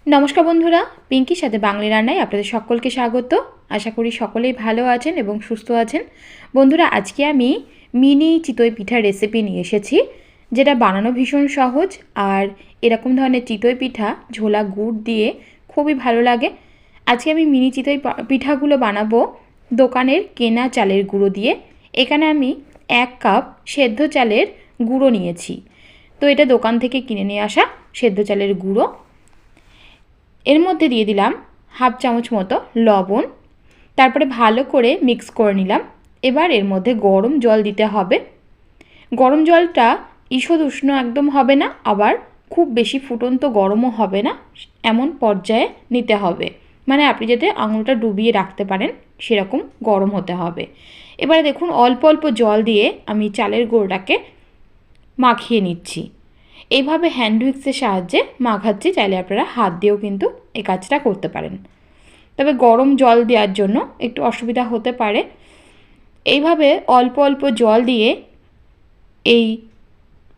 नमस्कार बंधुरा पिंकिर साथे बांगली रान्नाय आपनादेर सकलके स्वागत। आशा करी सकलेई भालो आछेन एबं सुस्थ आछेन। बंधुरा आजके आमी मिनी चितई पिठार रेसिपि निये एसेछि जेटा बानानो भीषण सहज और एरकम धरनेर चितई पिठा झोला गुड़ दिए खूबই भालो लागे। आजके आमी मिनी चितई पिठागुलो बानाबो दोकानेर केना चालेर गुड़ो दिए। एखाने आमी 1 काप सेদ্ধ चालेर गुड़ो नियेछि। तो एटा दोकान थेके किने निये आसा सेদ্ধ चालेर गुड़ो। एर मध्य दिए दिलाम हाफ चामच मतो लवण, तारपरे भालो करे मिक्स करे निलाम। एबार एर मध्य गरम जल दिते हबे। गरम जलटा ईषद उष्ण एकदम हबे ना, आबार खूब बेशी फुटন্ত गरमও हबे ना, एमन पर्याये निते हबे। माने आपनि जाते आঙुलटा डुबिए राखते पारेन सेरकम गरम होते हबे। एबारे देखुन अल्प अल्प जल दिए आमि चालेर गुঁড়োটাকে माखिए निচ্ছি। এইভাবে হ্যান্ড উইক্সের সাহায্যে মাখাচ্ছি। চাইলে আপনারা হাত দিয়েও কিন্তু এই কাজটা করতে পারেন, তবে গরম জল দেওয়ার জন্য একটু অসুবিধা হতে পারে। এইভাবে অল্প অল্প জল দিয়ে এই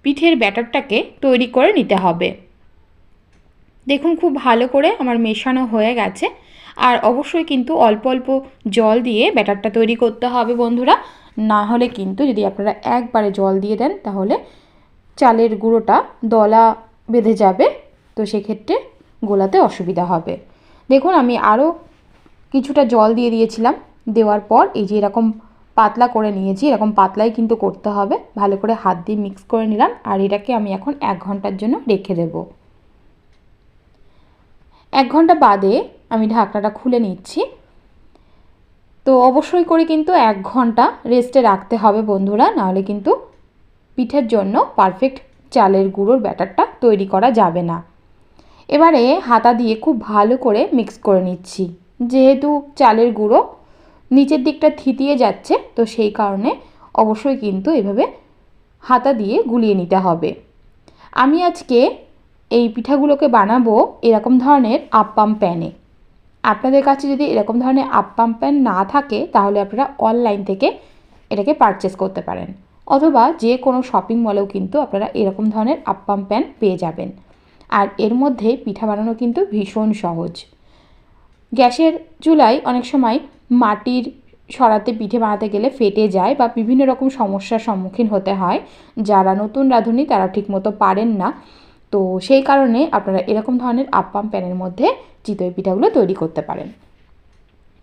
পিঠের ব্যাটারটাকে তৈরি করে নিতে হবে। দেখুন খুব ভালো করে আমার মেশানো হয়ে গেছে। আর অবশ্যই কিন্তু অল্প অল্প জল দিয়ে ব্যাটারটা তৈরি করতে হবে বন্ধুরা, না হলে কিন্তু যদি আপনারা একবারে জল দিয়ে দেন তাহলে চালের গুঁড়োটা দলা বেঁধে যাবে, তো সেক্ষেত্রে গোলাতে অসুবিধা হবে। দেখুন আমি আরও কিছুটা জল দিয়ে দিয়েছিলাম। দেওয়ার পর এই যে এরকম পাতলা করে নিয়েছি, এরকম পাতলাই কিন্তু করতে হবে। ভালো করে হাত দিয়ে মিক্স করে নিলাম। আর এটাকে আমি এখন 1 ঘন্টার জন্য রেখে দেব। 1 ঘন্টা বাদে আমি ঢাকনাটা খুলে নিচ্ছি। তো অবশ্যই করে কিন্তু 1 ঘন্টা রেস্টে রাখতে হবে বন্ধুরা, নাহলে কিন্তু পিঠের জন্য পারফেক্ট চালের গুঁড়োর ব্যাটারটা তৈরি করা যাবে না। এবারে হাতা দিয়ে খুব ভালো করে মিক্স করে নিচ্ছি। যেহেতু চালের গুঁড়ো নিচের দিকটা থিতিয়ে যাচ্ছে, তো সেই কারণে অবশ্যই কিন্তু এভাবে হাতা দিয়ে গুলিয়ে নিতে হবে। আমি আজকে এই পিঠাগুলোকে বানাবো এরকম ধরনের আপ্পাম প্যানে। আপনাদের কাছে যদি এরকম ধরনের আপ্পাম প্যান না থাকে তাহলে আপনারা অনলাইন থেকে এটাকে পারচেস করতে পারেন, অথবা যে কোনো শপিং মলেও কিন্তু আপনারা এরকম ধরনের আপ্পাম প্যান পেয়ে যাবেন। আর এর মধ্যে পিঠা বানানো কিন্তু ভীষণ সহজ। গ্যাসের চুলায় অনেক সময় মাটির সরাতে পিঠে বানাতে গেলে ফেটে যায় বা বিভিন্ন রকম সমস্যার সম্মুখীন হতে হয়। যারা নতুন রাঁধুনি তারা ঠিকমতো পারেন না, তো সেই কারণে আপনারা এরকম ধরনের আপ্পাম প্যানের মধ্যে চিতই পিঠাগুলো তৈরি করতে পারেন।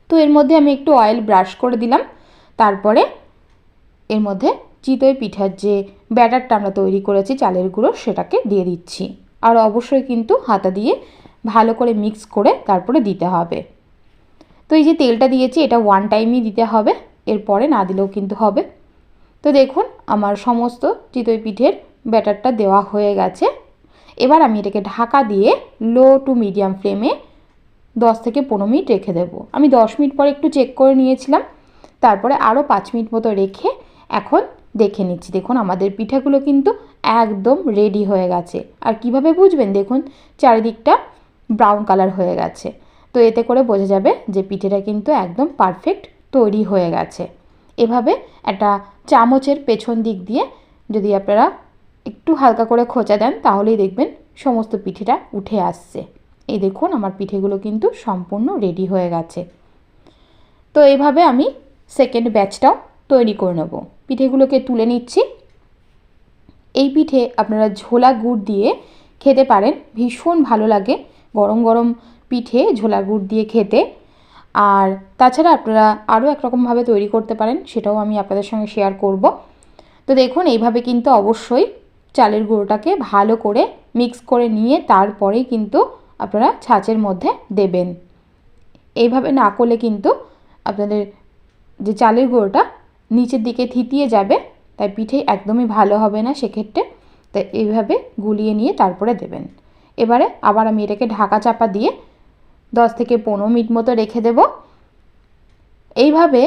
তো এর মধ্যে আমি একটু অয়েল ব্রাশ করে দিলাম। তারপরে এর মধ্যে চিতই পিঠার যে ব্যাটারটা আমরা তৈরি করেছি চালের গুঁড়ো সেটাকে দিয়ে দিচ্ছি। আর অবশ্যই কিন্তু হাতা দিয়ে ভালো করে মিক্স করে তারপরে দিতে হবে। তো এই যে তেলটা দিয়েছি এটা 1 টাইমই দিতে হবে, এরপরে না দিলেও কিন্তু হবে। তো দেখুন আমার সমস্ত চিতই পিঠের ব্যাটারটা দেওয়া হয়ে গেছে। এবার আমি এটাকে ঢাকা দিয়ে লো টু মিডিয়াম ফ্লেমে 10 থেকে 15 মিনিট রেখে দেবো। আমি 10 মিনিট পরে একটু চেক করে নিয়েছিলাম, তারপরে আরও 5 মিনিট মতো রেখে এখন দেখে নিচ্ছি। দেখুন আমাদের পিঠাগুলো কিন্তু একদম রেডি হয়ে গেছে। আর কিভাবে বুঝবেন, দেখুন চারিদিকটা ব্রাউন কালার হয়ে গেছে, তো এতে করে বোঝা যাবে যে পিঠেটা কিন্তু একদম পারফেক্ট তৈরি হয়ে গেছে। এভাবে একটা চামচের পেছন দিক দিয়ে যদি আপনারা একটু হালকা করে খোঁচা দেন তাহলেই দেখবেন সমস্ত পিঠেটা উঠে আসছে। এই দেখুন আমার পিঠেগুলো কিন্তু সম্পূর্ণ রেডি হয়ে গেছে। তো এইভাবে আমি সেকেন্ড ব্যাচটাও তৈরি করে নেব। পিঠেগুলোকে তুলে নিচ্ছি। এই পিঠে আপনারা ঝোলা গুড় দিয়ে খেতে পারেন, ভীষণ ভালো লাগে গরম গরম পিঠে ঝোলা গুড় দিয়ে খেতে। আর তাছাড়া আপনারা আরও একরকমভাবে তৈরি করতে পারেন, সেটাও আমি আপনাদের সঙ্গে শেয়ার করব। তো দেখুন এইভাবে কিন্তু অবশ্যই চালের গুঁড়োটাকে ভালো করে মিক্স করে নিয়ে তারপরেই কিন্তু আপনারা ছাঁচের মধ্যে দেবেন। এইভাবে না করলে কিন্তু আপনাদের যে চালের গুঁড়োটা নিচের দিকে থিতিয়ে যাবে, তাই পিঠে একদমই ভালো হবে না সেক্ষেত্রে। তাই এইভাবে গুলিয়ে নিয়ে তারপরে দেবেন। এবারে আবার আমি এটাকে ঢাকা চাপা দিয়ে 10 থেকে 15 মিনিট মতো রেখে দেব। এইভাবে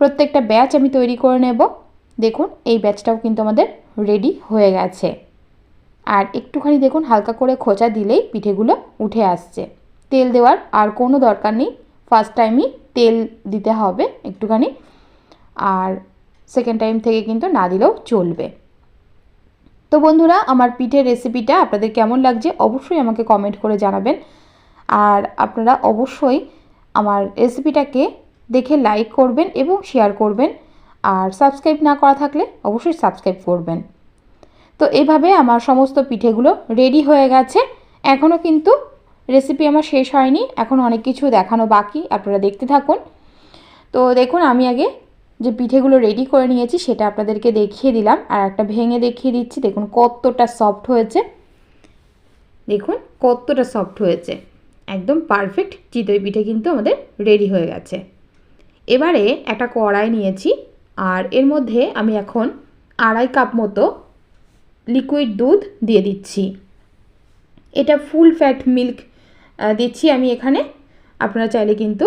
প্রত্যেকটা ব্যাচ আমি তৈরি করে নেব। দেখুন এই ব্যাচটাও কিন্তু আমাদের রেডি হয়ে গেছে। আর একটুখানি দেখুন হালকা করে খোঁচা দিলেই পিঠেগুলো উঠে আসছে। তেল দেওয়ার আর কোনো দরকার নেই, ফার্স্ট টাইমই তেল দিতে হবে একটুখানি, আর সেকেন্ড টাইম থেকে কিন্তু না দিলেও চলবে। তো বন্ধুরা আমার পিঠের রেসিপিটা আপনাদের কেমন লাগছে অবশ্যই আমাকে কমেন্ট করে জানাবেন। আর আপনারা অবশ্যই আমার রেসিপিটাকে দেখে লাইক করবেন এবং শেয়ার করবেন, আর সাবস্ক্রাইব না করা থাকলে অবশ্যই সাবস্ক্রাইব করবেন। তো এইভাবে আমার সমস্ত পিঠেগুলো রেডি হয়ে গেছে। এখনও কিন্তু রেসিপি আমার শেষ হয়নি, এখন অনেক কিছু দেখানো বাকি, আপনারা দেখতে থাকুন। তো দেখুন, আমি আগে যে পিঠেগুলো রেডি করে নিয়েছি সেটা আপনাদেরকে দেখিয়ে দিলাম, আর একটা ভেঙে দেখিয়ে দিচ্ছি। দেখুন কতটা সফট হয়েছে, দেখুন কতটা সফট হয়েছে, একদম পারফেক্ট চিতই পিঠে কিন্তু আমাদের রেডি হয়ে গেছে। এবারে একটা কড়াই নিয়েছি, আর এর মধ্যে আমি এখন 2.5 কাপ মতো লিকুইড দুধ দিয়ে দিচ্ছি। এটা ফুল ফ্যাট মিল্ক দিচ্ছি আমি এখানে। আপনারা চাইলে কিন্তু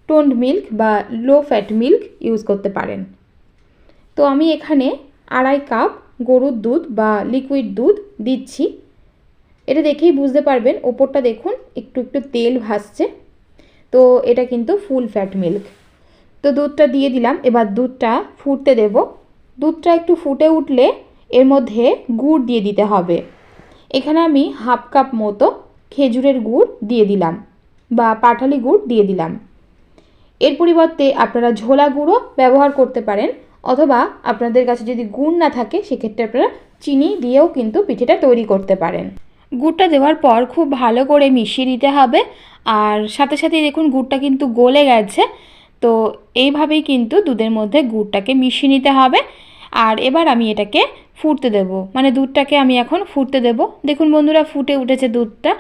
টোন্ড মিল্ক বা লো ফ্যাট মিল্ক ইউজ করতে পারেন। তো আমি এখানে 2.5 কাপ গরুর দুধ বা লিকুইড দুধ দিচ্ছি। এটা দেখেই বুঝতে পারবেন, ওপরটা দেখুন একটু একটু তেল ভাসছে, তো এটা কিন্তু ফুল ফ্যাট মিল্ক। তো দুধটা দিয়ে দিলাম, এবার দুধটা ফুটতে দেব। দুধটা একটু ফুটে উঠলে এর মধ্যে গুড় দিয়ে দিতে হবে। এখানে আমি 1/2 কাপ মতো খেজুরের গুড় দিয়ে দিলাম বা পাটালি গুড় দিয়ে দিলাম। এর পরিবর্তে আপনারা ঝোলা গুঁড়ো ব্যবহার করতে পারেন, অথবা আপনাদের কাছে যদি গুড় না থাকে সেক্ষেত্রে আপনারা চিনি দিয়েও কিন্তু পিঠেটা তৈরি করতে পারেন। গুড়টা দেওয়ার পর খুব ভালো করে মিশিয়ে দিতে হবে, আর সাথে সাথে দেখুন গুড়টা কিন্তু গলে গেছে। তো এইভাবেই কিন্তু দুধের মধ্যে গুড়টাকে মিশিয়ে নিতে হবে। আর এবার আমি এটাকে ফুটতে দেব, মানে দুধটাকে আমি এখন ফুটতে দেব। দেখুন বন্ধুরা, ফুটে উঠেছে দুধটা,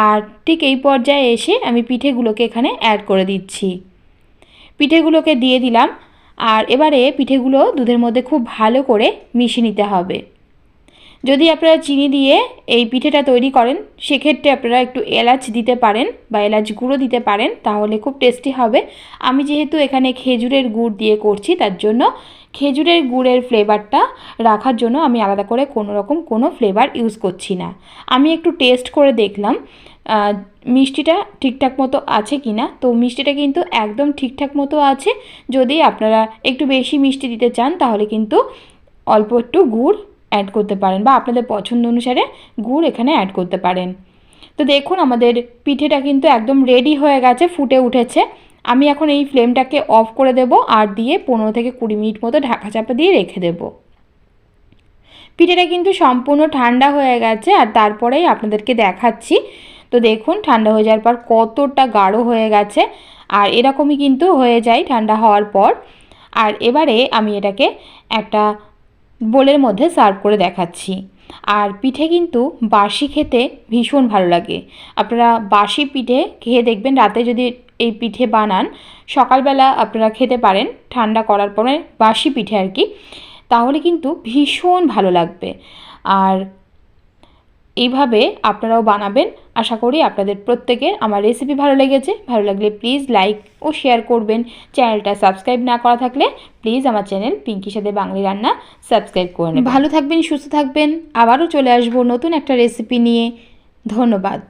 আর ঠিক এই পর্যায়ে এসে আমি পিঠেগুলোকে এখানে অ্যাড করে দিচ্ছি। পিঠেগুলোকে দিয়ে দিলাম, আর এবারে পিঠেগুলো দুধের মধ্যে খুব ভালো করে মিশিয়ে নিতে হবে। যদি আপনারা চিনি দিয়ে এই পিঠেটা তৈরি করেন সেক্ষেত্রে আপনারা একটু এলাচ দিতে পারেন বা এলাচ গুঁড়ো দিতে পারেন, তাহলে খুব টেস্টি হবে। আমি যেহেতু এখানে খেজুরের গুড় দিয়ে করছি, তার জন্য খেজুরের গুড়ের ফ্লেভারটা রাখার জন্য আমি আলাদা করে কোনো ফ্লেভার ইউজ করছি না। আমি একটু টেস্ট করে দেখলাম মিষ্টিটা ঠিকঠাক মতো আছে কি না। তো মিষ্টিটা কিন্তু একদম ঠিকঠাক মতো আছে। যদি আপনারা একটু বেশি মিষ্টি দিতে চান তাহলে কিন্তু অল্প একটু গুড় অ্যাড করতে পারেন, বা আপনাদের পছন্দ অনুসারে গুড় এখানে অ্যাড করতে পারেন। তো দেখুন আমাদের পিঠেটা কিন্তু একদম রেডি হয়ে গেছে, ফুটে উঠেছে। আমি এখন এই ফ্লেমটাকে অফ করে দেব, আর দিয়ে 15 থেকে 20 মিনিট মতো ঢাকা চাপা দিয়ে রেখে দেব। পিঠেটা কিন্তু সম্পূর্ণ ঠান্ডা হয়ে গেছে, আর তারপরেই আপনাদেরকে দেখাচ্ছি। তো দেখুন ঠান্ডা হয়ে যাওয়ার পর কতটা গাঢ় হয়ে গেছে, আর এরকমই কিন্তু হয়ে যায় ঠান্ডা হওয়ার পর। আর এবারে আমি এটাকে একটা বোলের মধ্যে সার্ভ করে দেখাচ্ছি। আর পিঠে কিন্তু বাসি খেতে ভীষণ ভালো লাগে। আপনারা বাসি পিঠে খেয়ে দেখবেন, রাতে যদি এই পিঠে বানান সকালবেলা আপনারা খেতে পারেন ঠান্ডা করার পরে, বাসি পিঠে আর কি, তাহলে কিন্তু ভীষণ ভালো লাগবে। আর এইভাবে আপনারাও বানাবেন। আশা করি আপনাদের প্রত্যেকের আমার রেসিপি ভালো লেগেছে। ভালো লাগলে প্লিজ লাইক ও শেয়ার করবেন। চ্যানেলটা সাবস্ক্রাইব না করা থাকলে প্লিজ আমার চ্যানেল পিঙ্কির সাথে বাঙালি রান্না সাবস্ক্রাইব করে নেবেন। ভালো থাকবেন, সুস্থ থাকবেন। আবারও চলে আসবো নতুন একটা রেসিপি নিয়ে। ধন্যবাদ।